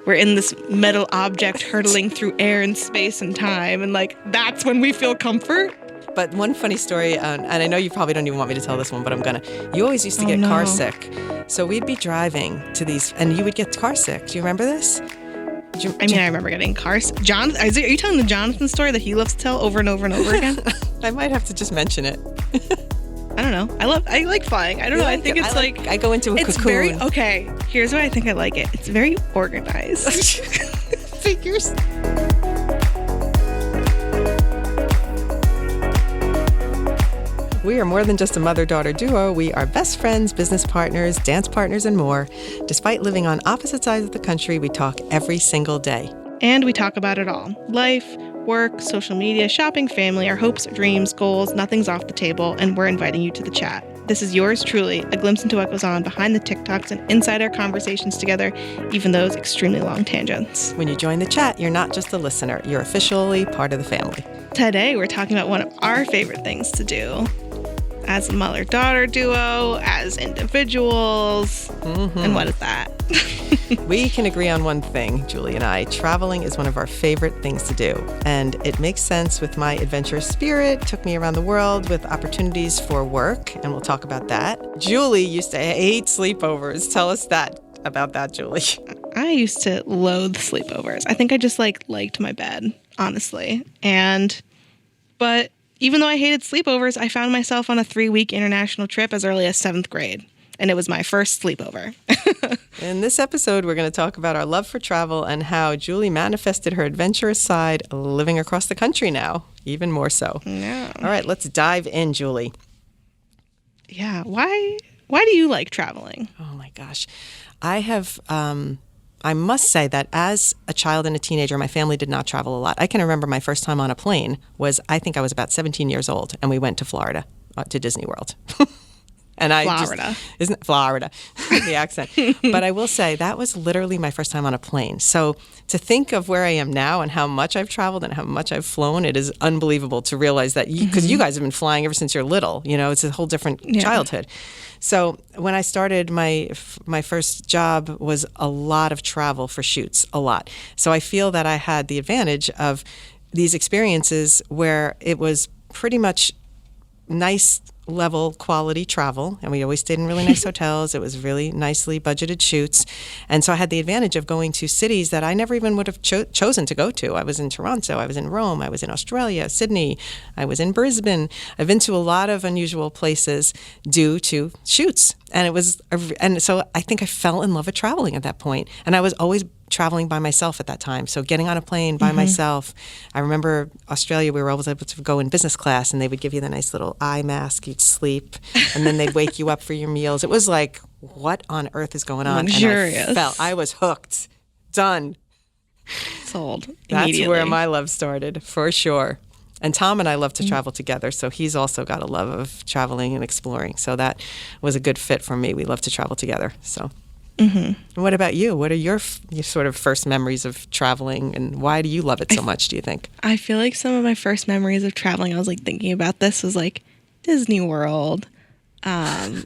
we're in this metal object hurtling through air and space and time, and like that's when we feel comfort. But one funny story, and I know you probably don't even want me to tell this one, but I'm gonna. You always used to get car sick. So we'd be driving to these, and you would get car sick. Do you remember this? I remember getting car sick. Jonathan, are you telling the Jonathan story that he loves to tell over and over and over again? I might have to just mention it. I don't know. I like flying. I don't know. I think it's I go into a cocoon. Okay, here's why I think I like it. It's very organized. Figures. We are more than just a mother-daughter duo. We are best friends, business partners, dance partners, and more. Despite living on opposite sides of the country, we talk every single day. And we talk about it all. Life, work, social media, shopping, family, our hopes, dreams, goals, nothing's off the table, and we're inviting you to the chat. This is yours truly, a glimpse into what goes on behind the TikToks and inside our conversations together, even those extremely long tangents. When you join the chat, you're not just a listener, you're officially part of the family. Today, we're talking about one of our favorite things to do. As a mother-daughter duo, as individuals, and what is that? We can agree on one thing, Julie and I. Traveling is one of our favorite things to do. And it makes sense with my adventurous spirit. Took me around the world with opportunities for work, and we'll talk about that. Julie used to hate sleepovers. Tell us about that, Julie. I used to loathe sleepovers. I think I just liked my bed, honestly. But even though I hated sleepovers, I found myself on a 3-week international trip as early as 7th grade. And it was my first sleepover. In this episode, we're going to talk about our love for travel and how Julie manifested her adventurous side living across the country now, even more so. Yeah. All right, let's dive in, Julie. Yeah. Why do you like traveling? Oh, my gosh. I must say that as a child and a teenager, my family did not travel a lot. I can remember my first time on a plane I think I was about 17 years old, and we went to Florida, to Disney World. And isn't Florida, the accent. But I will say that was literally my first time on a plane. So to think of where I am now and how much I've traveled and how much I've flown, it is unbelievable to realize that, because you guys have been flying ever since you're little, it's a whole different childhood. So when I started, my first job was a lot of travel for shoots, a lot. So I feel that I had the advantage of these experiences where it was pretty much nice level quality travel, and we always stayed in really nice hotels. It was really nicely budgeted shoots, and so I had the advantage of going to cities that I never even would have chosen to go to. I was in Toronto, I was in Rome, I was in Australia, Sydney, I was in Brisbane. I've been to a lot of unusual places due to shoots, and so I think I fell in love with traveling at that point, and I was always traveling by myself at that time. So getting on a plane by myself. I remember Australia, we were always able to go in business class, and they would give you the nice little eye mask. You'd sleep, and then they'd wake you up for your meals. It was like, what on earth is going on? Luxurious. And I was hooked. Done. Sold. That's where my love started, for sure. And Tom and I love to travel together, so he's also got a love of traveling and exploring. So that was a good fit for me. We love to travel together, so... And what about you? What are your sort of first memories of traveling, and why do you love it so much, do you think? I feel like some of my first memories of traveling, I was thinking about this, was Disney World. We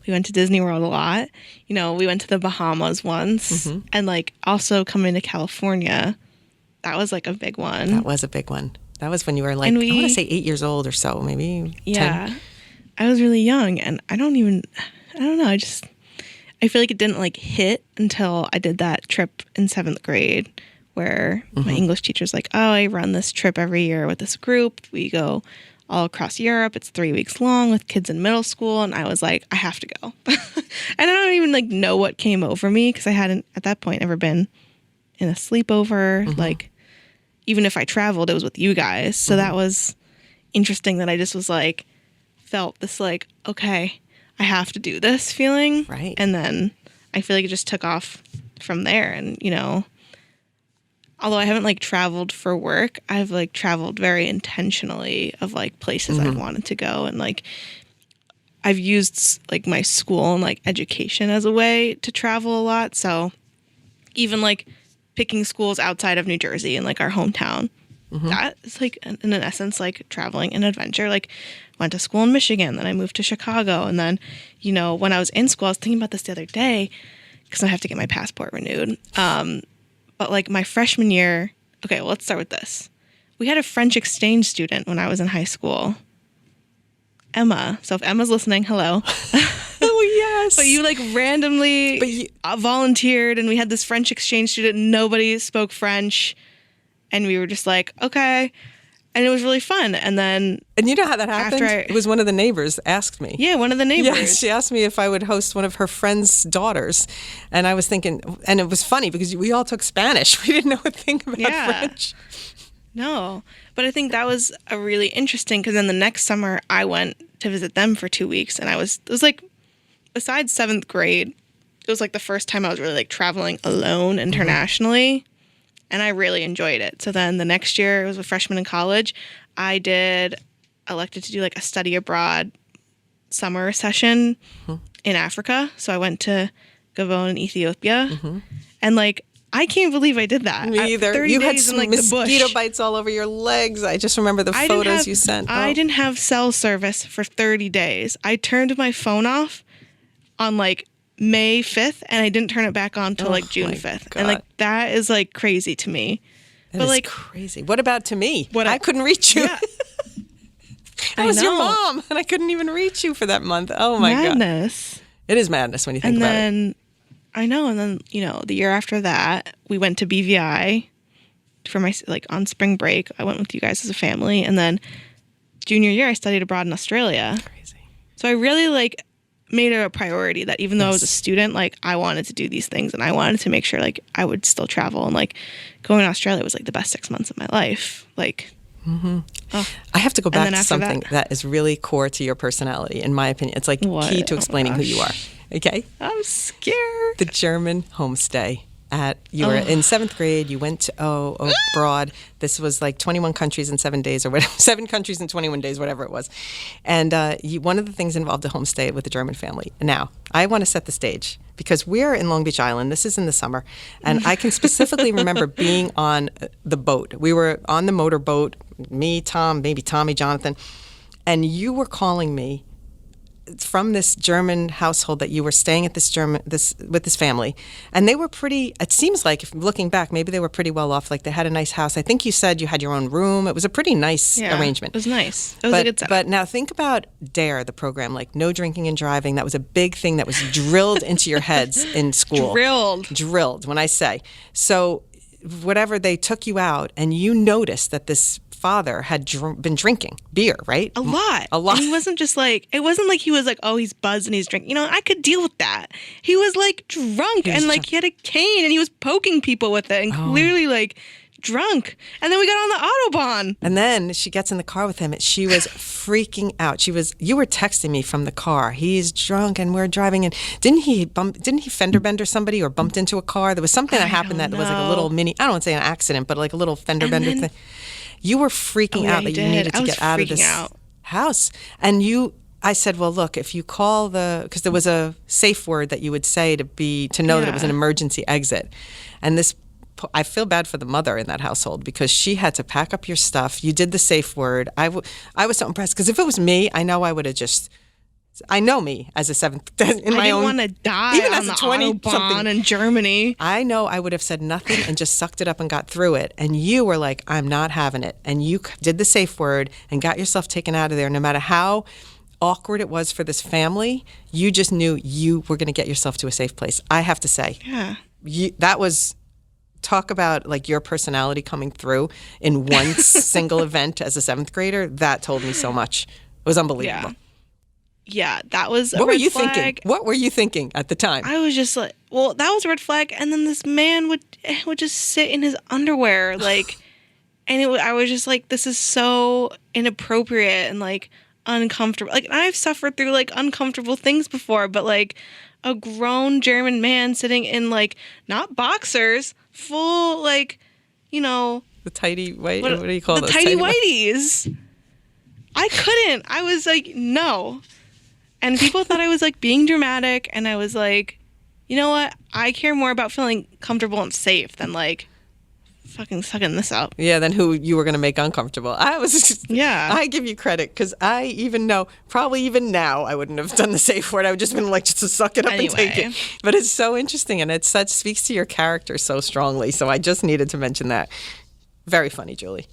went to Disney World a lot. We went to the Bahamas once, and also coming to California, that was a big one. That was a big one. That was when you were I want to say 8 years old or so, maybe 10. I was really young, and I don't know, I feel like it didn't hit until I did that trip in 7th grade where my English teacher's I run this trip every year with this group. We go all across Europe. It's 3 weeks long with kids in middle school. And I was I have to go. And I don't even know what came over me, because I hadn't at that point ever been in a sleepover. Even if I traveled, it was with you guys. So that was interesting that I just was felt this okay, I have to do this feeling. Right. And then I feel like it just took off from there. And, although I haven't traveled for work, I've traveled very intentionally of places I've wanted to go. And I've used my school and education as a way to travel a lot. So even picking schools outside of New Jersey and our hometown, that is in an essence traveling an adventure. Went to school in Michigan, then I moved to Chicago, and then when I was in school, I was thinking about this the other day because I have to get my passport renewed. But like my freshman year, okay, well, let's start with this. We had a French exchange student when I was in high school, Emma. So if Emma's listening, hello. Oh, yes. But you like randomly volunteered, and we had this French exchange student. Nobody spoke French. And we were just like, okay. And it was really fun. And then... And you know how that happened? It was one of the neighbors asked me. Yeah, one of the neighbors. Yeah, she asked me if I would host one of her friend's daughters. And I was thinking... And it was funny because we all took Spanish. We didn't know a thing about French. No. But I think that was a really interesting... Because then the next summer, I went to visit them for 2 weeks. And it was like... Besides 7th grade, it was like the first time I was really like traveling alone internationally. And I really enjoyed it. So then the next year, it was a freshman in college, I elected to do like a study abroad summer session in Africa. So I went to Gabon in Ethiopia. And like, I can't believe I did that. Me either. You had some mosquito bites all over your legs. I just remember the photos you sent. I didn't have cell service for 30 days. I turned my phone off on like May 5th, and I didn't turn it back on until like June 5th. God. And like that is like crazy to me. That is like crazy. What about to me? I couldn't reach you. Yeah. I was your mom, and I couldn't even reach you for that month. Oh my madness. God. It is madness when you think about it. I know. And then, you know, the year after that, we went to BVI for my, like on spring break. I went with you guys as a family. And then junior year, I studied abroad in Australia. Crazy. So I really like made it a priority that even though I was a student, like I wanted to do these things, and I wanted to make sure like I would still travel, and like going to Australia was like the best 6 months of my life. Like, I have to go back to something that is really core to your personality, in my opinion. It's like key to explaining who you are. Okay? I'm scared. The German homestay. You were in 7th grade, you went abroad. This was like 21 countries in 7 days or whatever, 7 countries in 21 days, whatever it was. And one of the things involved a homestay with a German family. Now, I want to set the stage because we're in Long Beach Island. This is in the summer. And I can specifically remember being on the boat. We were on the motorboat, me, Tom, maybe Tommy, Jonathan. And you were calling me from this German household that you were staying at with this family, and they were pretty. It seems like, if looking back, maybe they were pretty well off. Like they had a nice house. I think you said you had your own room. It was a pretty nice arrangement. It was nice. It was a good setup. But now think about DARE, the program, like no drinking and driving. That was a big thing that was drilled into your heads in school. Drilled. When I say so, whatever, they took you out, and you noticed that this father had been drinking beer, right? A lot. And he wasn't just like, it wasn't like he was like, oh, he's buzzed and he's drinking. You know, I could deal with that. He was like drunk, and like he had a cane and he was poking people with it and clearly like drunk. And then we got on the Autobahn. And then she gets in the car with him, and she was freaking out. You were texting me from the car. He's drunk and we're driving, and didn't he fender bender somebody or bumped into a car? There was something that happened that was like a little mini, I don't want to say an accident, but like a little fender bender thing. You were freaking out that you needed to get out of this house. And I said, well, look, if you call because there was a safe word that you would say to know that it was an emergency exit. And I feel bad for the mother in that household because she had to pack up your stuff. You did the safe word. I was so impressed because if it was me, I know I would have just... I know me as a 7th in my own. I didn't want to die even on as a 20-something in Germany. I know I would have said nothing and just sucked it up and got through it. And you were like, I'm not having it. And you did the safe word and got yourself taken out of there. No matter how awkward it was for this family, you just knew you were going to get yourself to a safe place. I have to say, that was... Talk about like your personality coming through in one single event as a 7th grader. That told me so much. It was unbelievable. Yeah, that was What were you thinking? What were you thinking at the time? I was just like, well, that was a red flag. And then this man would just sit in his underwear, like, and I was just like, this is so inappropriate and like uncomfortable. Like, I've suffered through like uncomfortable things before, but like a grown German man sitting in like not boxers, full like, you know, the tighty white. What do you call those? The tighty whities. I couldn't. I was like, no. And people thought I was like being dramatic, and I was like, you know what? I care more about feeling comfortable and safe than like fucking sucking this up. Yeah, then who you were going to make uncomfortable. I give you credit because I even know, probably even now, I wouldn't have done the safe word. I would just been like, just to suck it up and take it. But it's so interesting, and speaks to your character so strongly. So I just needed to mention that. Very funny, Julie.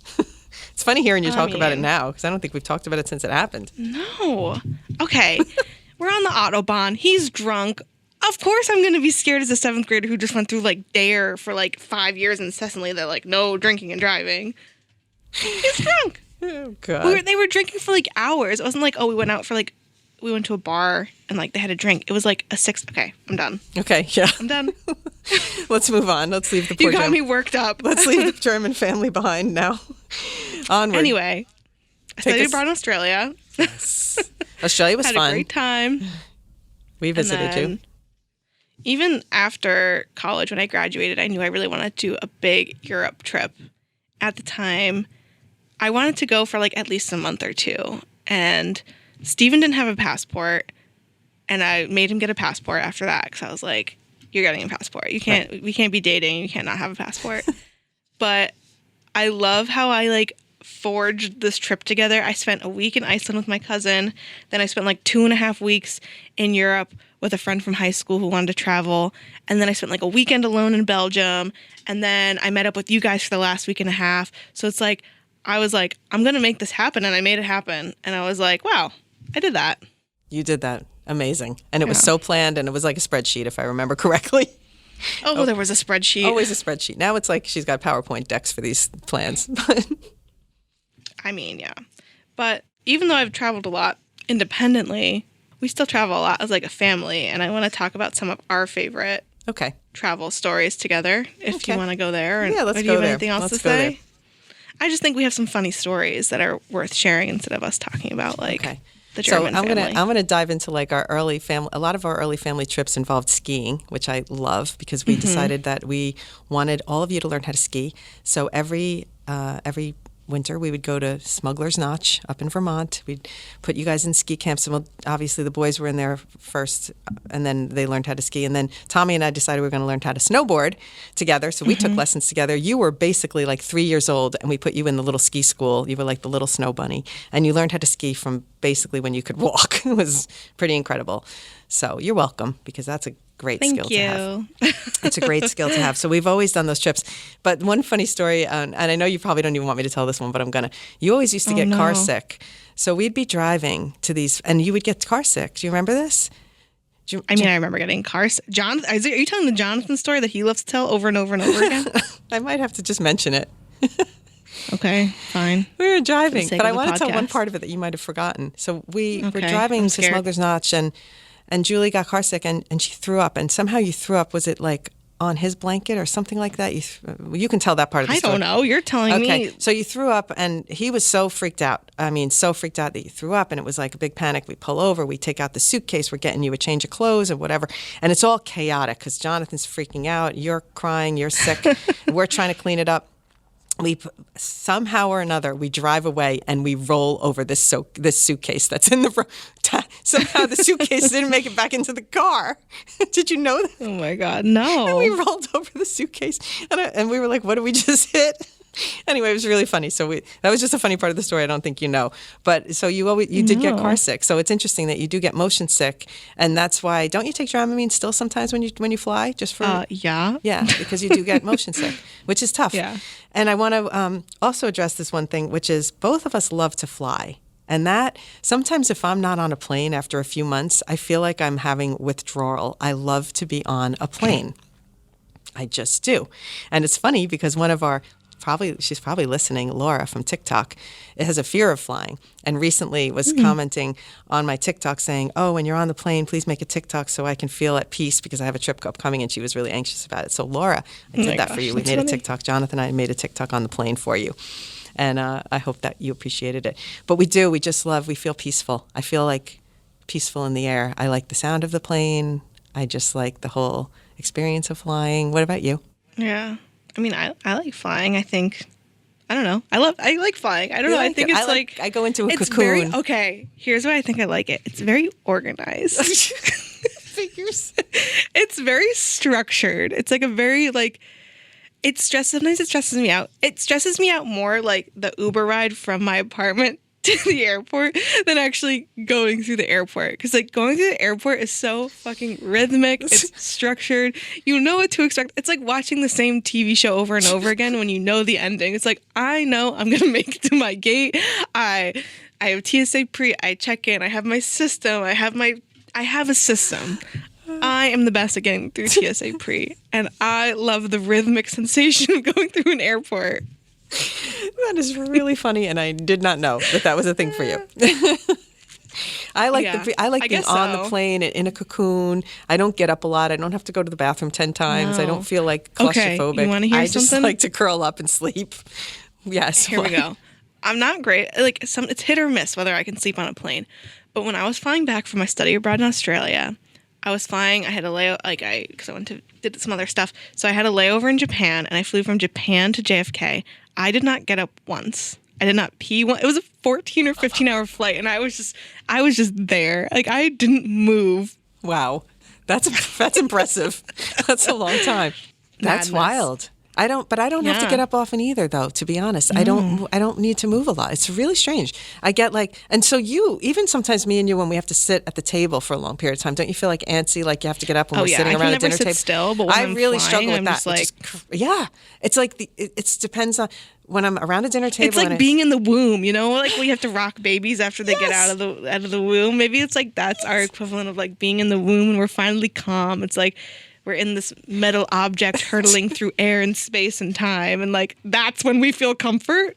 It's funny hearing you talk about it now because I don't think we've talked about it since it happened. No. Okay. We're on the Autobahn. He's drunk. Of course I'm going to be scared as a 7th grader who just went through like DARE for like 5 years incessantly. They're like, no drinking and driving. He's drunk. Oh, God. They were drinking for like hours. It wasn't like, oh, we went to a bar and like they had a drink. It was like a 6. Okay, I'm done. Okay, yeah. I'm done. Let's move on. Let's leave the poor You got me worked up. Let's leave the German family behind now. Onward. Anyway, I studied abroad in Australia. Yes. Australia was fun. Had a great time. We visited you. Even after college, when I graduated, I knew I really wanted to do a big Europe trip. At the time, I wanted to go for like at least a month or two. And Steven didn't have a passport. And I made him get a passport after that because I was like, you're getting a passport. We can't be dating. You can't not have a passport. But I love how I like forged this trip together. I spent a week in Iceland with my cousin. Then I spent like 2.5 weeks in Europe with a friend from high school who wanted to travel. And then I spent like a weekend alone in Belgium. And then I met up with you guys for the last week and a half. So it's like, I was like, I'm going to make this happen. And I made it happen. And I was like, wow, I did that. You did that. Amazing. And it was so planned, and it was like a spreadsheet, if I remember correctly. Oh, there was a spreadsheet. Always a spreadsheet. Now it's like she's got PowerPoint decks for these plans. I mean, yeah. But even though I've traveled a lot independently, we still travel a lot as like a family. And I want to talk about some of our favorite travel stories together, if you want to go there. And, let's go there. Do you have anything else to say? There. I just think we have some funny stories that are worth sharing instead of us talking about like the German family. I'm gonna dive into like our early family. A lot of our early family trips involved skiing, which I love because we decided that we wanted all of you to learn how to ski. So every winter we would go to Smuggler's Notch up in Vermont. We'd put you guys in ski camps, and obviously the boys were in there first, and then they learned how to ski. And then Tommy and I decided we were going to learn how to snowboard together, so we took lessons together. You were basically like 3 years old, and we put you in the little ski school. You were like the little snow bunny, and you learned how to ski from basically when you could walk. It was pretty incredible. So you're welcome, because that's a great skill to have. It's a great skill to have. So we've always done those trips. But one funny story, and I know you probably don't even want me to tell this one, but I'm going to. You always used to get car sick. So we'd be driving to these, and you would get car sick. Do you remember this? I remember getting car sick. Jonathan, are you telling the Jonathan story that he loves to tell over and over and over again? I might have to just mention it. Okay, fine. We were driving, but I want to tell one part of it that you might have forgotten. So we were driving to Smuggler's Notch, and Julie got car sick, and she threw up. And somehow you threw up. Was it like on his blanket or something like that? You can tell that part of the story. I don't know. You're telling me. Okay, so you threw up, and he was so freaked out. I mean, so freaked out that you threw up, and it was like a big panic. We pull over. We take out the suitcase. We're getting you a change of clothes or whatever. And it's all chaotic because Jonathan's freaking out. You're crying. You're sick. We're trying to clean it up. We somehow or another we drive away and we roll over this suitcase that's in the road. Somehow the suitcase didn't make it back into the car. Did you know that? Oh my God, no! And we rolled over the suitcase and we were like, "What did we just hit?" Anyway, it was really funny. So that was just a funny part of the story. I don't think you know, but so you did get car sick. So it's interesting that you do get motion sick, and that's why don't you take Dramamine still sometimes when you fly just for yeah because you do get motion sick, which is tough. Yeah. And I want to also address this one thing, which is both of us love to fly. And that sometimes if I'm not on a plane after a few months, I feel like I'm having withdrawal. I love to be on a plane. I just do. And it's funny because one of our she's probably listening, Laura from TikTok, has a fear of flying and recently was commenting on my TikTok saying, "Oh, when you're on the plane, please make a TikTok so I can feel at peace because I have a trip upcoming," and she was really anxious about it. So Laura, I did that for you. We made a TikTok. Jonathan and I made a TikTok on the plane for you. And I hope that you appreciated it. But we feel peaceful. I feel like peaceful in the air. I like the sound of the plane. I just like the whole experience of flying. What about you? Yeah. I mean, I like flying. I think, I don't know. I like flying. I don't know. I think it's like I go into a it's cocoon. Okay, here's why I think I like it. It's very organized. Figures. It's very structured. It's like a very sometimes it stresses me out. It stresses me out more like the Uber ride from my apartment to the airport than actually going through the airport. Because like going through the airport is so fucking rhythmic. It's structured. You know what to expect. It's like watching the same TV show over and over again when you know the ending. It's like, I know I'm gonna make it to my gate. I have TSA pre. I check in. I have my system. I have a system. I am the best at getting through TSA pre, and I love the rhythmic sensation of going through an airport. That is really funny, and I did not know that was a thing for you. I like being on the plane and in a cocoon. I don't get up a lot. I don't have to go to the bathroom 10 times. No. I don't feel like claustrophobic. Okay, you want to hear something? I just like to curl up and sleep. Yes. Here we go. I'm not great. Like it's hit or miss whether I can sleep on a plane. But when I was flying back from my study abroad in Australia, I had a layover, because I did some other stuff. So I had a layover in Japan, and I flew from Japan to JFK. I did not get up once. I did not pee once. It was a 14 or 15 hour flight, and I was just there. Like, I didn't move. Wow. That's impressive. That's a long time. That's wild. I don't have to get up often either, though, to be honest. I don't need to move a lot. It's really strange. I get and so even sometimes me and you, when we have to sit at the table for a long period of time, don't you feel like antsy, like you have to get up when we're sitting around a dinner table? Still, but when I really flying, struggle with that. It's like it depends on when I'm around a dinner table. It's like being in the womb, like we have to rock babies after they get out of the womb. Maybe it's like that's our equivalent of like being in the womb and we're finally calm. It's like we're in this metal object hurtling through air and space and time. And like, that's when we feel comfort.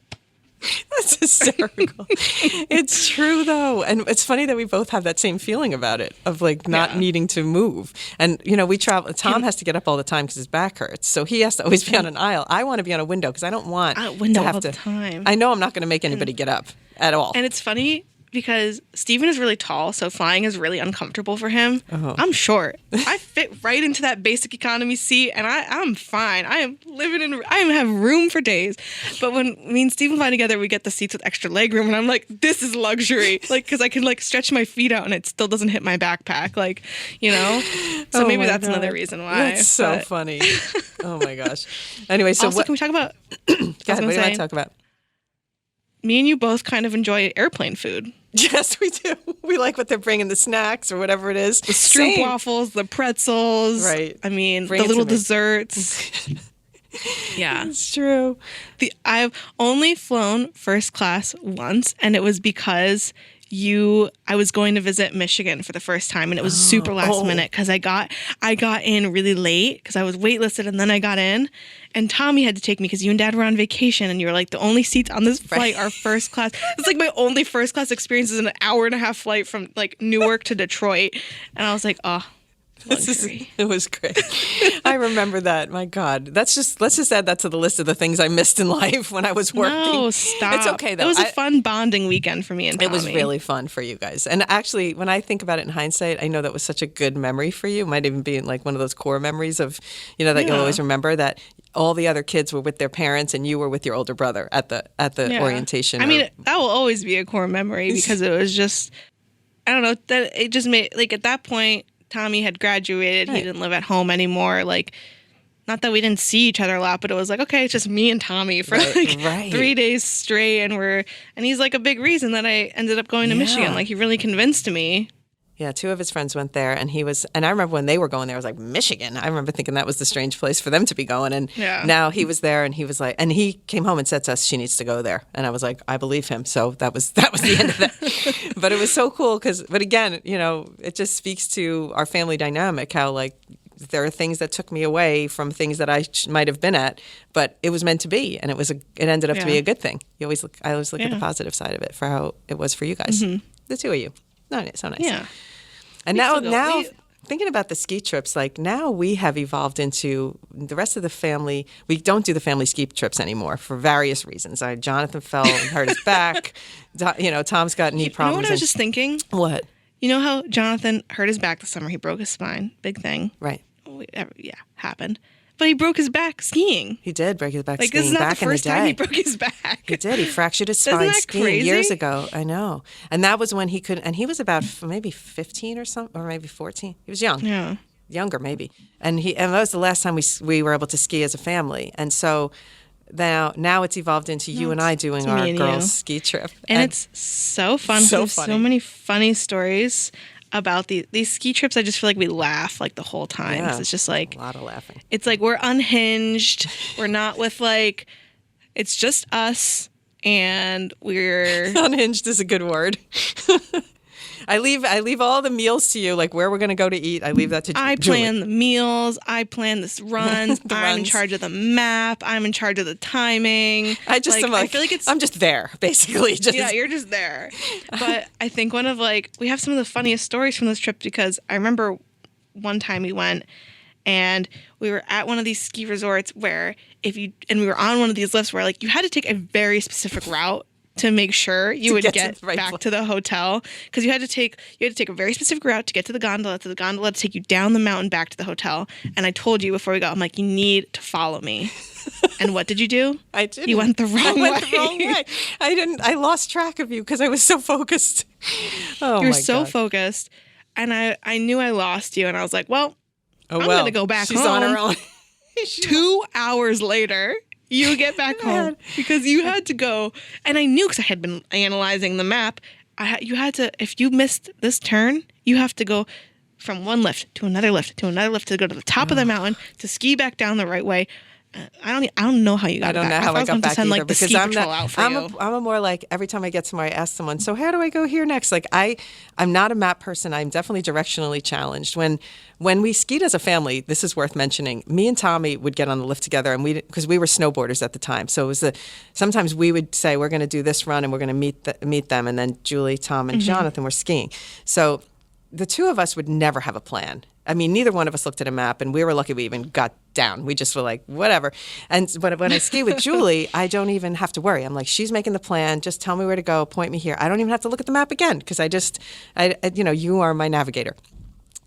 That's hysterical. It's true, though. And it's funny that we both have that same feeling about it, of like not needing to move. And, we travel. Tom has to get up all the time because his back hurts. So he has to always be on an aisle. I want to be on a window because I don't want to have all the time. I know I'm not going to make anybody get up at all. And it's funny because Steven is really tall, so flying is really uncomfortable for him. I'm short. I fit right into that basic economy seat, and I'm fine. I have room for days. But when me and Steven fly together, we get the seats with extra leg room, and I'm like, this is luxury. Like, because I can like stretch my feet out, and it still doesn't hit my backpack. Like, So maybe that's another reason why. That's so funny. Oh my gosh. Anyway, so also, can we talk about? Go ahead. What do you want to talk about? Me and you both kind of enjoy airplane food. Yes, we do. We like what they're bringing, the snacks or whatever it is. The stroop waffles, the pretzels. Right. I mean, the little desserts. Yeah. It's true. I've only flown first class once, and it was because I was going to visit Michigan for the first time, and it was super last minute because I got in really late because I was waitlisted, and then I got in, and Tommy had to take me because you and Dad were on vacation, and you were like, the only seats on this flight are first class. It's like my only first class experience is an hour and a half flight from like Newark to Detroit, and I was like, it was great. I remember that. My God. Let's just add that to the list of the things I missed in life when I was working. No, stop. It's okay, though. It was a fun bonding weekend for me and Tommy. It was really fun for you guys. And actually, when I think about it in hindsight, I know that was such a good memory for you. It might even be like one of those core memories of, that you'll always remember, that all the other kids were with their parents and you were with your older brother at the orientation. I mean, that will always be a core memory because it was just, I don't know, that it just made, like at that point, Tommy had graduated. Right. He didn't live at home anymore. Like, not that we didn't see each other a lot, but it was like, okay, it's just me and Tommy for 3 days straight. And he's like a big reason that I ended up going to Michigan. Like, he really convinced me. Yeah, 2 of his friends went there, and I remember when they were going there, I was like, Michigan? I remember thinking that was the strange place for them to be going, and now he was there, and he was like, and he came home and said to us, she needs to go there, and I was like, I believe him, so that was the end of that. But it was so cool, but again, it just speaks to our family dynamic, how like, there are things that took me away from things that I might have been at, but it was meant to be, and it ended up to be a good thing. I always look at the positive side of it for how it was for you guys, the 2 of you. No, so nice. Yeah. And now thinking about the ski trips, like now we have evolved into the rest of the family. We don't do the family ski trips anymore for various reasons. Jonathan fell and hurt his back. Tom's got knee problems. You know what I was just thinking? What? You know how Jonathan hurt his back this summer? He broke his spine. Big thing. Right. Yeah, happened. But he broke his back skiing. He did break his back skiing this is not back the first in the day. time he broke his back. He did. He fractured his spine skiing years ago. I know. And that was when he could, and he was about maybe 15 or something, or maybe 14. He was young. Yeah. younger maybe. And that was the last time we were able to ski as a family. And so now it's evolved into you and I doing our girls' ski trip. And it's so fun. So funny. So many funny stories about these ski trips. I just feel like we laugh like the whole time. Yeah, it's just like a lot of laughing. It's like we're unhinged. We're not with like, it's just us and we're unhinged is a good word. I leave all the meals to you, like where we're going to go to eat. I leave that to Julie. I plan the meals. I plan the runs. I'm in charge of the map. I'm in charge of the timing. I feel like I'm just there, basically. Yeah, you're just there. But I think we have some of the funniest stories from this trip because I remember one time we went and we were at one of these ski resorts where we were on one of these lifts where like you had to take a very specific route to make sure you would get back to the hotel, because you had to take a very specific route to get to the gondola to take you down the mountain back to the hotel. And I told you before we got, I'm like, you need to follow me. And what did you do? I did. You went the wrong way. I didn't. I lost track of you because I was so focused. Oh, you were so focused, and I knew I lost you, and I was like, well, I'm going to go back home. She's on her own. 2 hours later. You get back home because you had to go. And I knew because I had been analyzing the map. You had to, if you missed this turn, you have to go from one lift to another lift to another lift to go to the top of the mountain to ski back down the right way. I don't know how you got back. I don't know how I got back either, because I'm a more like, every time I get somewhere, I ask someone, so how do I go here next? Like I'm not a map person. I'm definitely directionally challenged. When we skied as a family, this is worth mentioning, me and Tommy would get on the lift together, and because we were snowboarders at the time. So it was sometimes we would say, we're going to do this run and we're going to meet them. And then Julie, Tom, and Jonathan were skiing. So the two of us would never have a plan. I mean, neither one of us looked at a map, and we were lucky we even got down. We just were like, whatever. And when I ski with Julie, I don't even have to worry. I'm like, she's making the plan. Just tell me where to go. Point me here. I don't even have to look at the map again because you are my navigator.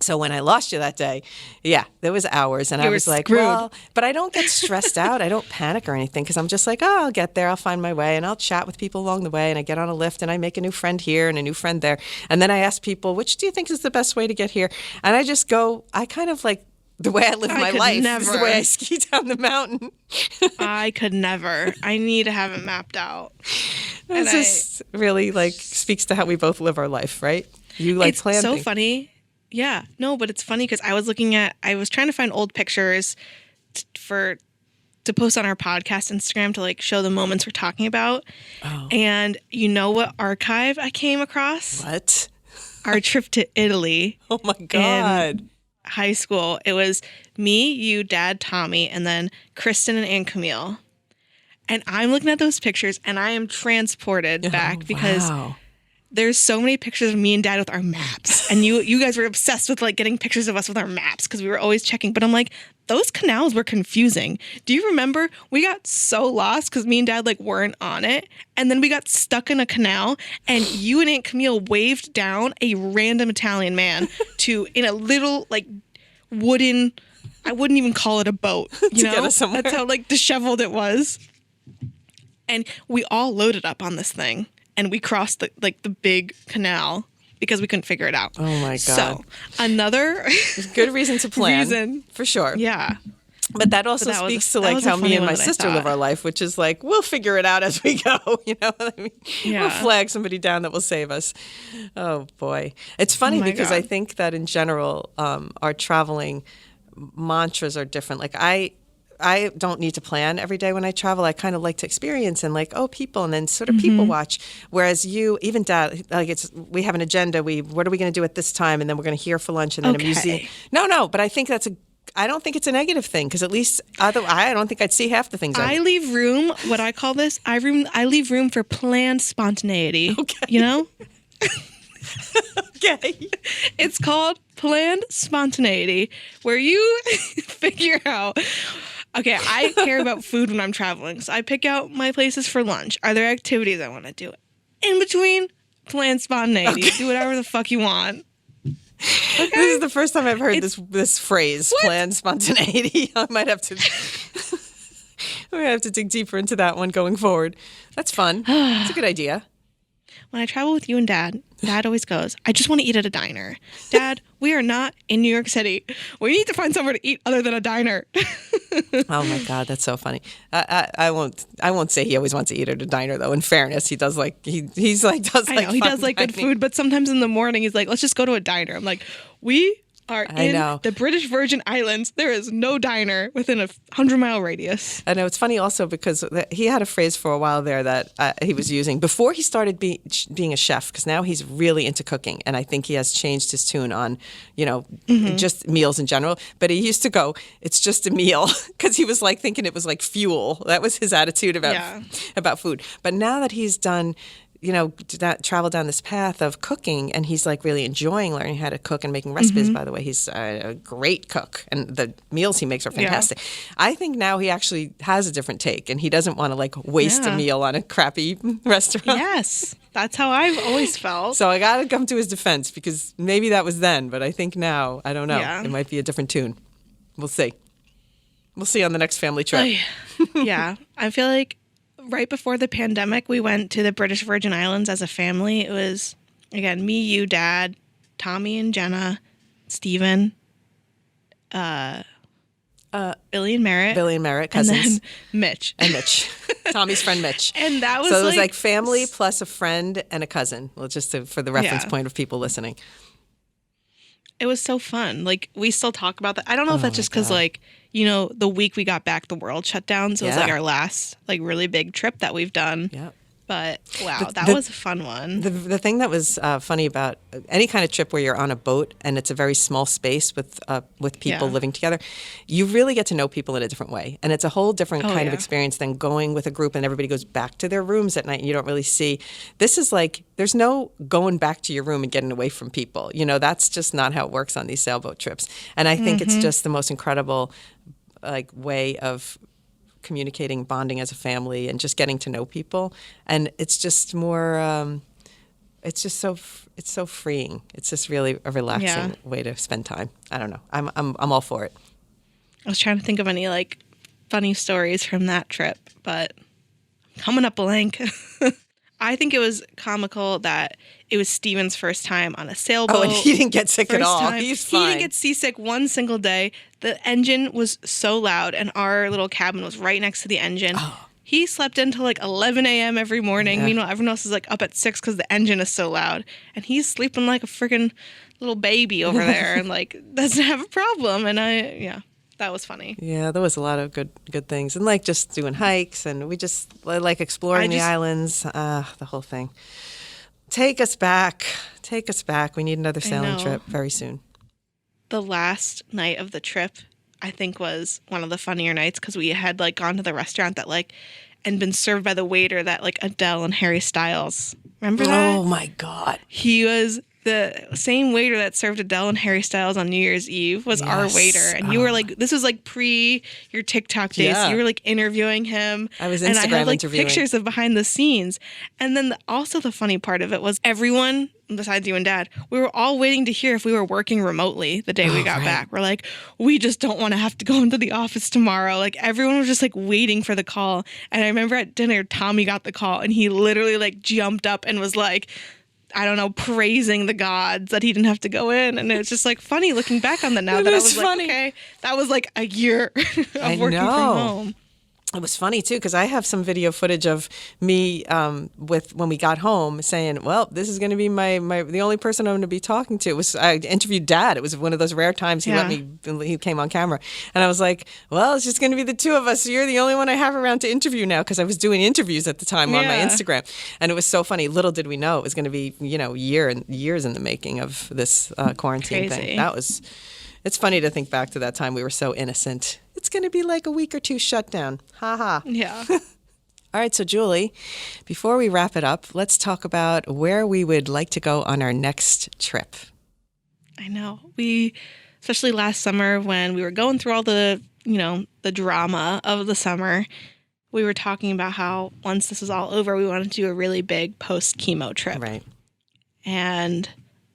So when I lost you that day, yeah, there was hours, and I was like, well, but I don't get stressed out. I don't panic or anything because I'm just like, oh, I'll get there. I'll find my way, and I'll chat with people along the way, and I get on a lift, and I make a new friend here and a new friend there. And then I ask people, which do you think is the best way to get here? And I just go, I kind of like, the way I live my life is the way I ski down the mountain. I could never. I need to have it mapped out. This just really like speaks to how we both live our life, right? You like plan things. It's so funny. Yeah, no, but it's funny because I was trying to find old pictures to post on our podcast Instagram to like show the moments we're talking about. Oh. And you know what archive I came across? What? Our trip to Italy. Oh my God. In high school. It was me, you, Dad, Tommy, and then Kristen and Aunt Camille. And I'm looking at those pictures and I am transported back because there's so many pictures of me and Dad with our maps. And you guys were obsessed with like getting pictures of us with our maps because we were always checking. But I'm like, those canals were confusing. Do you remember? We got so lost because me and Dad like weren't on it. And then we got stuck in a canal and you and Aunt Camille waved down a random Italian man in a little like wooden, I wouldn't even call it a boat. You know, that's how like disheveled it was. And we all loaded up on this thing. And we crossed the big canal because we couldn't figure it out. Oh my God! So another good reason to plan, for sure. Yeah, but that also speaks to like how me and my sister live our life, which is like we'll figure it out as we go. You know, what I mean, we'll flag somebody down that will save us. Oh boy, it's funny because I think that in general, our traveling mantras are different. Like I don't need to plan every day when I travel. I kind of like to experience and like, people, and then sort of people watch. Whereas you, even Dad, like we have an agenda. What are we going to do at this time? And then we're going to hear for lunch and then a museum. No, but I think I don't think it's a negative thing because at least I don't think I'd see half the things. I leave room, what I call this, I leave room for planned spontaneity. Okay. You know? Okay. It's called planned spontaneity where you figure out, okay, I care about food when I'm traveling, so I pick out my places for lunch. Are there activities I want to do? In between, planned spontaneity. Okay. Do whatever the fuck you want. Okay? This is the first time I've heard this phrase, planned spontaneity. I might have to dig deeper into that one going forward. That's fun. It's a good idea. When I travel with you and Dad always goes, I just want to eat at a diner. Dad, we are not in New York City. We need to find somewhere to eat other than a diner. Oh my God, that's so funny. I won't say he always wants to eat at a diner though. In fairness, he does like he's like does like he does like good food, but sometimes in the morning he's like, let's just go to a diner. I'm like, we are in the British Virgin Islands. There is no diner within a 100-mile radius. I know it's funny also because he had a phrase for a while there that he was using before he started being a chef, because now he's really into cooking, and I think he has changed his tune on, just meals in general. But he used to go, "It's just a meal," because he was like thinking it was like fuel. That was his attitude about food. But now that he's done, travel down this path of cooking, and he's like really enjoying learning how to cook and making recipes. By the way, he's a great cook, and the meals he makes are fantastic. Yeah. I think now he actually has a different take, and he doesn't want to like waste a meal on a crappy restaurant. Yes, that's how I've always felt. So I got to come to his defense, because maybe that was then, but I think now, I don't know. Yeah. It might be a different tune. We'll see. We'll see on the next family trip. Yeah, I feel like right before the pandemic, we went to the British Virgin Islands as a family. It was, again, me, you, Dad, Tommy and Jenna, Steven, Billy and Merritt. Billy and Merritt, cousins. And then Mitch. And Mitch. Tommy's friend Mitch. And that was so it was like family plus a friend and a cousin. Well, just for the reference point of people listening. It was so fun. Like, we still talk about that. I don't know if that's just because, the week we got back, the world shut down. So it was like our last, really big trip that we've done. Yeah. But, wow, that was a fun one. The thing that was funny about any kind of trip where you're on a boat and it's a very small space with people living together, you really get to know people in a different way. And it's a whole different kind of experience than going with a group and everybody goes back to their rooms at night and you don't really see. This is like, there's no going back to your room and getting away from people. That's just not how it works on these sailboat trips. And I think it's just the most incredible way of communicating, bonding as a family, and just getting to know people. And it's just more, it's so freeing. It's just really a relaxing way to spend time. I don't know. I'm all for it. I was trying to think of any funny stories from that trip, but coming up blank. I think it was comical that it was Steven's first time on a sailboat. Oh, and he didn't get sick at all. He's fine. He didn't get seasick one single day. The engine was so loud, and our little cabin was right next to the engine. Oh. He slept until 11 a.m. every morning. Yeah. Meanwhile, everyone else is up at 6 because the engine is so loud. And he's sleeping like a freaking little baby over there and doesn't have a problem. And that was funny. Yeah, there was a lot of good things. And just doing hikes, and we just exploring the islands, the whole thing. Take us back. We need another sailing trip very soon. The last night of the trip, I think, was one of the funnier nights because we had gone to the restaurant that and been served by the waiter that Adele and Harry Styles. Remember that? Oh my God. He was the same waiter that served Adele and Harry Styles on New Year's Eve was our waiter. And you were this was pre your TikTok days. Yeah. You were interviewing him. I was Instagram and I had interviewing. Pictures of behind the scenes. And then also the funny part of it was everyone, besides you and Dad, we were all waiting to hear if we were working remotely the day we got back. We're we just don't want to have to go into the office tomorrow. Everyone was just waiting for the call. And I remember at dinner, Tommy got the call and he literally jumped up and was I don't know, praising the gods that he didn't have to go in. And it's just funny looking back on that now that I was okay, that was a year of working from home. It was funny, too, because I have some video footage of me when we got home saying, well, this is going to be the only person I'm going to be talking to. I interviewed Dad. It was one of those rare times he came on camera. And I was like, well, it's just going to be the two of us. So you're the only one I have around to interview now, because I was doing interviews at the time on my Instagram. And it was so funny. Little did we know it was going to be, years in the making of this quarantine thing. It's funny to think back to that time. We were so innocent. It's going to be a week or two shutdown. Ha ha. Yeah. All right, so Julie, before we wrap it up, let's talk about where we would like to go on our next trip. I know. Especially last summer when we were going through all the drama of the summer, we were talking about how once this was all over, we wanted to do a really big post-chemo trip. Right. And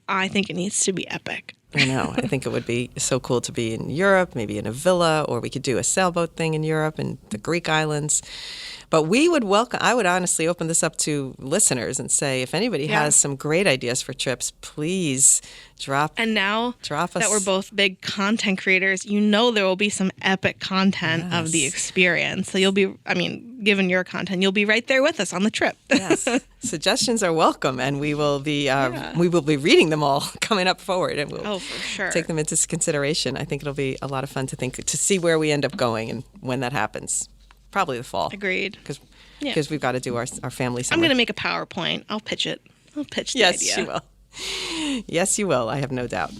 I think it needs to be epic. I know. I think it would be so cool to be in Europe, maybe in a villa, or we could do a sailboat thing in Europe and the Greek islands. But I would honestly open this up to listeners and say, if anybody has some great ideas for trips, please drop us. And now that we're both big content creators, there will be some epic content of the experience. So given your content, you'll be right there with us on the trip. Yes. Suggestions are welcome, and we will be reading them all coming up forward, and we'll for sure take them into consideration. I think it'll be a lot of fun to see where we end up going and when that happens. Probably the fall. Agreed. Because we've got to do our family summer. I'm going to make a PowerPoint. I'll pitch it. I'll pitch the idea. Yes, you will. Yes, you will. I have no doubt.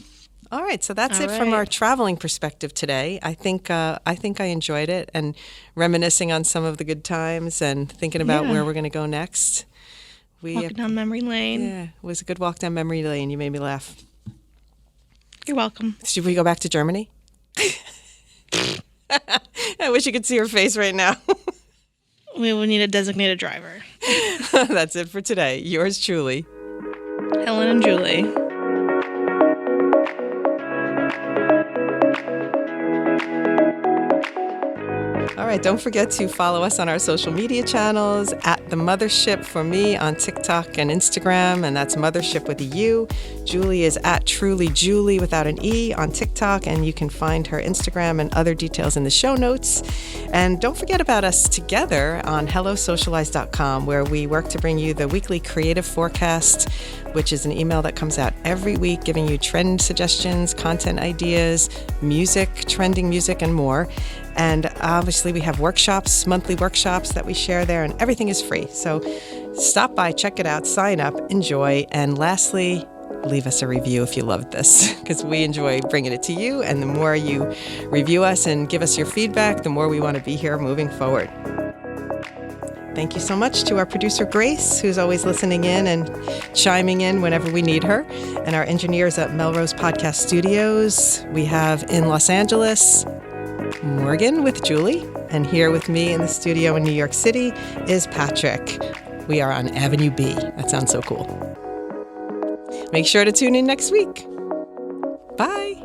All right, so that's it from our traveling perspective today. I think I enjoyed it, and reminiscing on some of the good times and thinking about where we're going to go next. Walking down memory lane. Yeah, it was a good walk down memory lane. You made me laugh. You're welcome. Should we go back to Germany? I wish you could see her face right now. We will need a designated driver. That's it for today. Yours truly, Helen and Julie. All right, don't forget to follow us on our social media channels at The Mothership for me on TikTok and Instagram, and that's Mothership with a U. Julie is at Truly Julie without an E on TikTok, and you can find her Instagram and other details in the show notes. And don't forget about us together on HelloSocialize.com, where we work to bring you the weekly creative forecast, which is an email that comes out every week giving you trend suggestions, content ideas, music, trending music, and more. And obviously we have monthly workshops that we share there, and everything is free. So stop by, check it out, sign up, enjoy. And lastly, leave us a review if you loved this, because we enjoy bringing it to you. And the more you review us and give us your feedback, the more we want to be here moving forward. Thank you so much to our producer, Grace, who's always listening in and chiming in whenever we need her, and our engineers at Melrose Podcast Studios. We have in Los Angeles, Morgan with Julie, and here with me in the studio in New York City is Patrick. We are on Avenue B. That sounds so cool. Make sure to tune in next week. Bye.